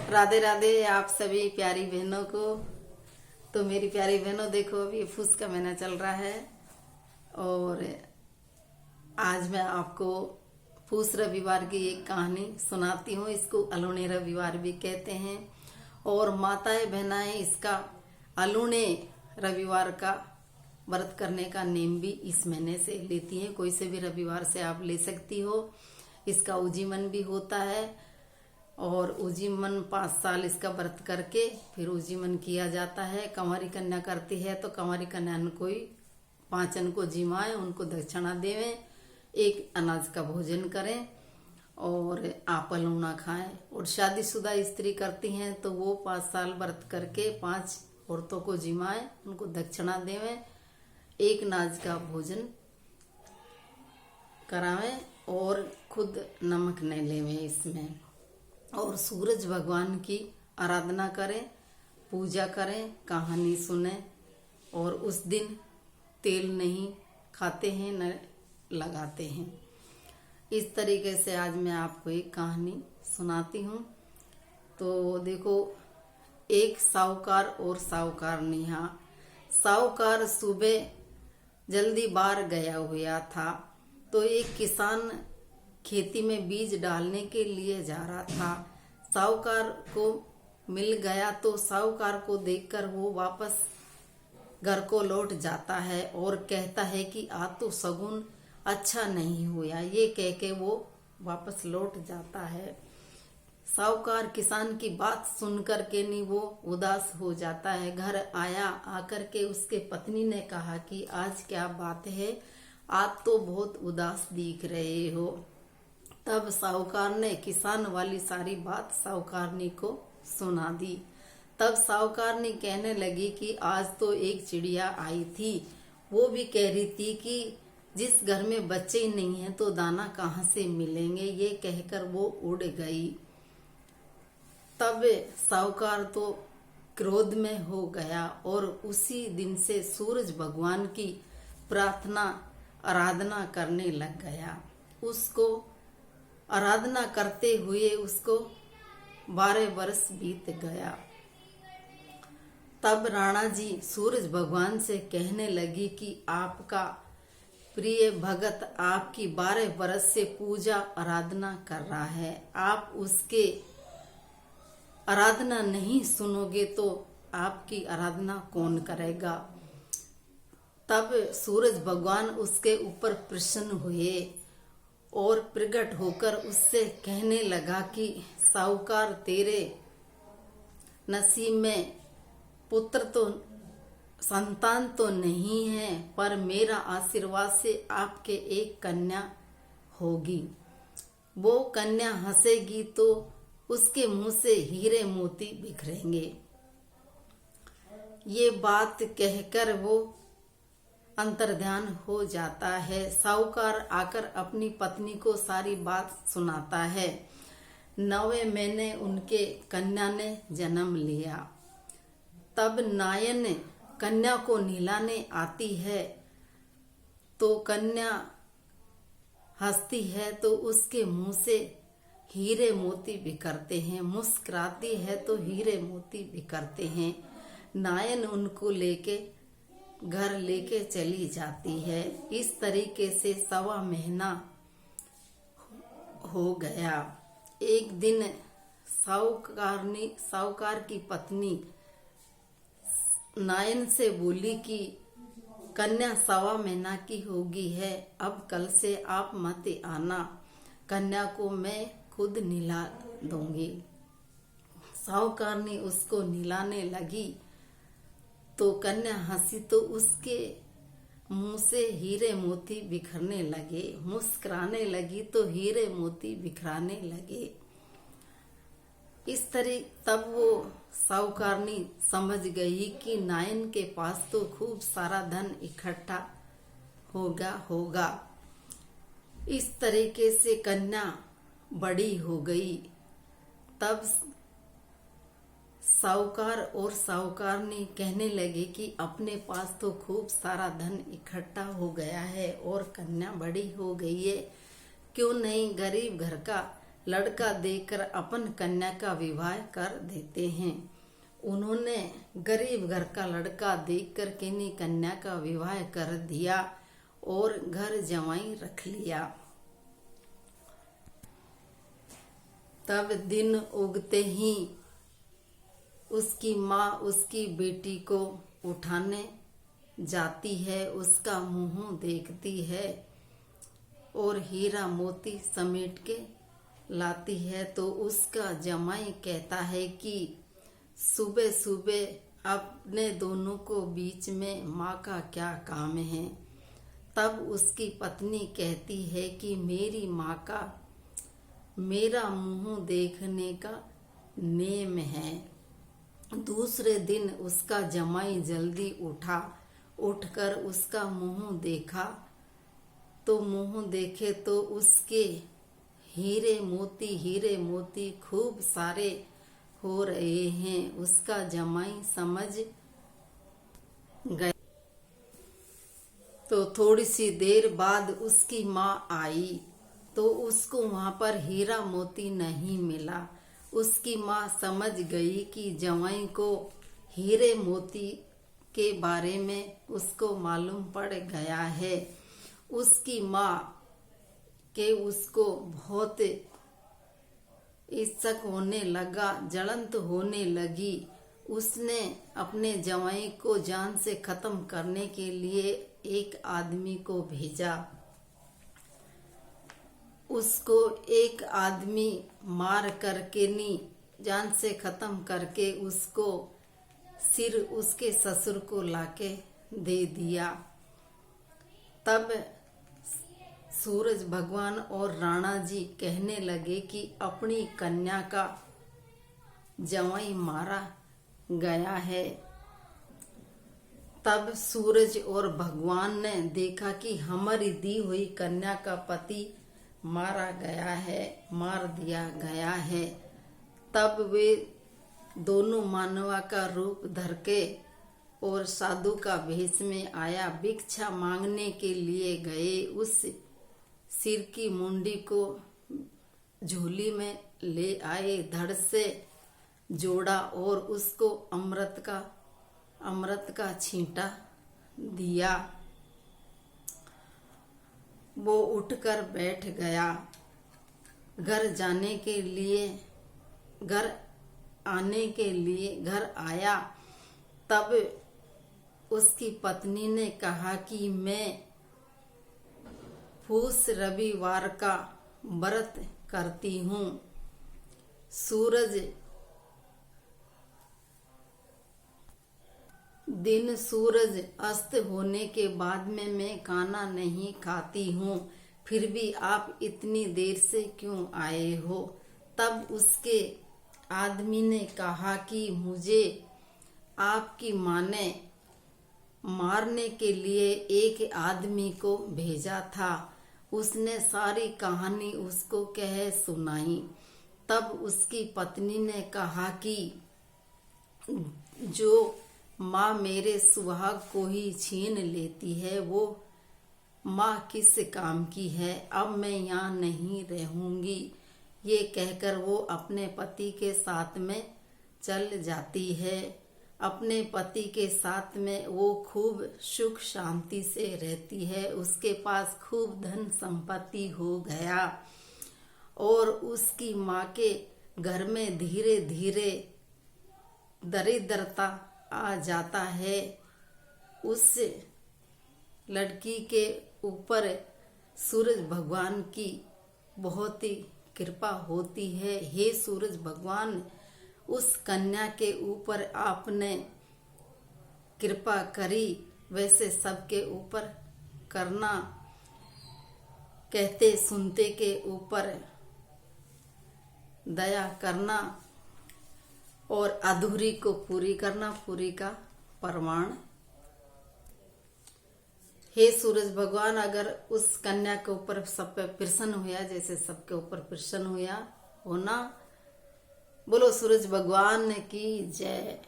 राधे राधे आप सभी प्यारी बहनों को। तो मेरी प्यारी बहनों, देखो अभी फूस का महीना चल रहा है और आज मैं आपको फूस रविवार की एक कहानी सुनाती हूँ। इसको अलूणे रविवार भी कहते हैं और माताएं बहनाएं इसका अलूणे रविवार का व्रत करने का नेम भी इस महीने से लेती हैं। कोई से भी रविवार से आप ले सकती हो। इसका उजीमन भी होता है और उजीमन 5 साल इसका व्रत करके फिर उजीमन किया जाता है। कंवारी कन्या करती है तो कंवारी कन्या कोई 5 को जिमाए, उनको दक्षिणा देवें, एक अनाज का भोजन करें और आप अलूणा खाएं। और शादीशुदा स्त्री करती हैं तो वो 5 साल व्रत करके 5 औरतों को जिमाए, उनको दक्षिणा देवें, एक अनाज का भोजन करावें और खुद नमक नहीं लेवें इसमें। और सूरज भगवान की आराधना करें, पूजा करें, कहानी सुने और उस दिन तेल नहीं खाते हैं न लगाते हैं। इस तरीके से आज मैं आपको एक कहानी सुनाती हूँ। तो देखो, एक साहूकार और साहूकारनी। साहूकार सुबह जल्दी बाहर गया हुआ था तो एक किसान खेती में बीज डालने के लिए जा रहा था। साहूकार को मिल गया तो साहूकार को देखकर वो वापस घर को लौट जाता है और कहता है कि आज तो शगुन अच्छा नहीं हुआ। ये कह के वो वापस लौट जाता है। साहूकार किसान की बात सुनकर के नहीं वो उदास हो जाता है। घर आया, आकर के उसके पत्नी ने कहा कि आज क्या बात है, आप तो बहुत उदास दिख रहे हो। तब साहूकार ने किसान वाली सारी बात साहूकारनी को सुना दी। तब साहूकारनी कहने लगी कि आज तो एक चिड़िया आई थी, वो भी कह रही थी कि जिस घर में बच्चे ही नहीं हैं तो दाना कहाँ से मिलेंगे। ये कहकर वो उड़ गई। तब साहूकार तो क्रोध में हो गया और उसी दिन से सूरज भगवान की प्रार्थना आराधना करने लग गया। उसको आराधना करते हुए उसको 12 वर्ष बीत गया। तब राणा जी सूरज भगवान से कहने लगी कि आपका प्रिय भगत आपकी 12 वर्ष से पूजा आराधना कर रहा है, आप उसके आराधना नहीं सुनोगे तो आपकी आराधना कौन करेगा। तब सूरज भगवान उसके ऊपर प्रसन्न हुए और प्रकट होकर उससे कहने लगा कि साहूकार, तेरे नसीब में पुत्र तो संतान तो नहीं है, पर मेरा आशीर्वाद से आपके एक कन्या होगी। वो कन्या हंसेगी तो उसके मुंह से हीरे मोती बिखरेंगे। ये बात कहकर वो अंतर्ध्यान हो जाता है। साहूकार आकर अपनी पत्नी को सारी बात सुनाता है। 9वें महीने उनके कन्या ने जन्म लिया। तब नायन कन्या को नहलाने आती है तो कन्या हंसती है तो उसके मुंह से हीरे मोती बिखरते हैं, मुस्कुराती है तो हीरे मोती बिखरते हैं। नायन उनको लेके घर लेके चली जाती है। इस तरीके से 1.25 महीना हो गया। एक दिन साहूकार की पत्नी नायन से बोली कि कन्या 1.25 महीना की होगी है, अब कल से आप मत आना, कन्या को मैं खुद नहला दूंगी। साहूकारनी उसको नहलाने लगी तो कन्या हंसी तो उसके मुंह से हीरे मोती बिखरने लगे, मुस्कुराने लगी तो हीरे मोती बिखराने लगे। इस तरह तब वो साहूकारनी समझ गई कि नायन के पास तो खूब सारा धन इकट्ठा होगा। इस तरीके से कन्या बड़ी हो गई। तब साहूकार और साहूकारनी कहने लगे कि अपने पास तो खूब सारा धन इकट्ठा हो गया है और कन्या बड़ी हो गई है, क्यों नहीं गरीब घर का लड़का देकर अपन कन्या का विवाह कर देते हैं। उन्होंने गरीब घर का लड़का देखकर किन्हीं कन्या का विवाह कर दिया और घर जवाई रख लिया। तब दिन उगते ही उसकी माँ उसकी बेटी को उठाने जाती है, उसका मुंह देखती है और हीरा मोती समेट के लाती है। तो उसका जमाई कहता है कि सुबह सुबह अपने दोनों को बीच में माँ का क्या काम है। तब उसकी पत्नी कहती है कि मेरी माँ का मेरा मुंह देखने का नेम है। दूसरे दिन उसका जमाई जल्दी उठकर उसका मुंह देखा तो मुंह देखे तो उसके हीरे मोती खूब सारे हो रहे हैं। उसका जमाई समझ गया। तो थोड़ी सी देर बाद उसकी माँ आई तो उसको वहां पर हीरा मोती नहीं मिला। उसकी माँ समझ गई कि जवाई को हीरे मोती के बारे में उसको मालूम पड़ गया है। उसकी माँ के उसको बहुत इज्जत होने लगा, जलंत होने लगी। उसने अपने जवाई को जान से खत्म करने के लिए एक आदमी को भेजा। उसको एक आदमी मार करके नी जान से खत्म करके उसको सिर उसके ससुर को लाके दे दिया। तब सूरज भगवान और राणा जी कहने लगे कि अपनी कन्या का जवाई मारा गया है। तब सूरज और भगवान ने देखा कि हमारी दी हुई कन्या का पति मारा गया है, मार दिया गया है। तब वे दोनों मानवा का रूप धर के और साधु का भेष में आया भिक्षा मांगने के लिए गए। उस सिर की मुंडी को झोली में ले आए, धड़ से जोड़ा और उसको अमृत का छींटा दिया। वो उठकर बैठ गया। घर आने के लिए घर आया। तब उसकी पत्नी ने कहा कि मैं पूस रविवार का व्रत करती हूँ। सूरज अस्त होने के बाद में मैं खाना नहीं खाती हूँ, फिर भी आप इतनी देर से क्यों आए हो? तब उसके आदमी ने कहा कि मुझे आपकी माँ ने मारने के लिए एक आदमी को भेजा था। उसने सारी कहानी उसको कह सुनाई। तब उसकी पत्नी ने कहा कि जो माँ मेरे सुहाग को ही छीन लेती है वो माँ किस काम की है। अब मैं यहाँ नहीं रहूंगी। ये कहकर वो अपने पति के साथ में चल जाती है। अपने पति के साथ में वो खूब सुख शांति से रहती है। उसके पास खूब धन संपत्ति हो गया और उसकी माँ के घर में धीरे धीरे दरिद्रता आ जाता है। उस लड़की के ऊपर सूरज भगवान की बहुत ही कृपा होती है। हे सूरज भगवान, उस कन्या के ऊपर आपने कृपा करी, वैसे सबके ऊपर करना। कहते सुनते के ऊपर दया करना और अधूरी को पूरी करना, पूरी का प्रमाण। हे सूरज भगवान, अगर उस कन्या के ऊपर सब पे प्रसन्न हुआ जैसे सबके ऊपर प्रसन्न हुआ होना। बोलो सूरज भगवान की जय।